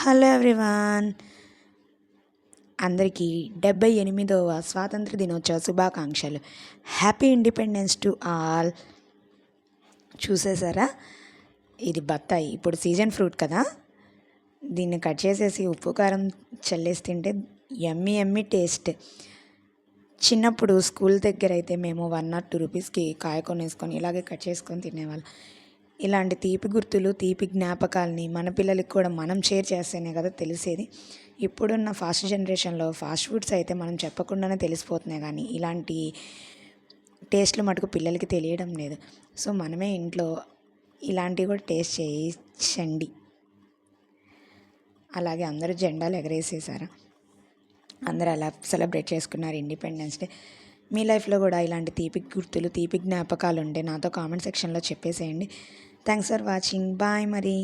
Hello everyone, అందరికీ 78వ స్వాతంత్ర దినోత్సవ శుభాకాంక్షలు. Happy independence to all. చూసేసారా, ఇది బత్తాయి. ఇప్పుడు సీజన్ ఫ్రూట్ కదా, దీన్ని కట్ చేసేసి ఉప్పు కారం చల్లేసి తింటే యమ్మీ యమ్మీ టేస్ట్. చిన్నప్పుడు స్కూల్ దగ్గర అయితే మేము 1 or 2 రూపీస్కి కాయ కొనేసుకొని ఇలాగే కట్ చేసుకొని తినేవాళ్ళం. ఇలాంటి తీపి గుర్తులు, తీపి జ్ఞాపకాలని మన పిల్లలకి కూడా మనం షేర్ చేస్తేనే కదా తెలిసేది. ఇప్పుడున్న ఫాస్ట్ జనరేషన్లో ఫాస్ట్ ఫుడ్స్ అయితే మనం చెప్పకుండానే తెలిసిపోతున్నాయి, కానీ ఇలాంటి టేస్ట్లు మటుకు పిల్లలకి తెలియడం లేదు. సో మనమే ఇంట్లో ఇలాంటివి కూడా టేస్ట్ చేయించండి. అలాగే అందరూ జెండాలు ఎగరేసేసారా, అందరూ అలా సెలబ్రేట్ చేసుకున్నారు ఇండిపెండెన్స్ డే. మీ లైఫ్లో కూడా ఇలాంటి తీపి గుర్తులు, తీపి జ్ఞాపకాలు ఉంటే నాతో కామెంట్ సెక్షన్లో చెప్పేసేయండి. Thanks for watching. బాయ్ మరి.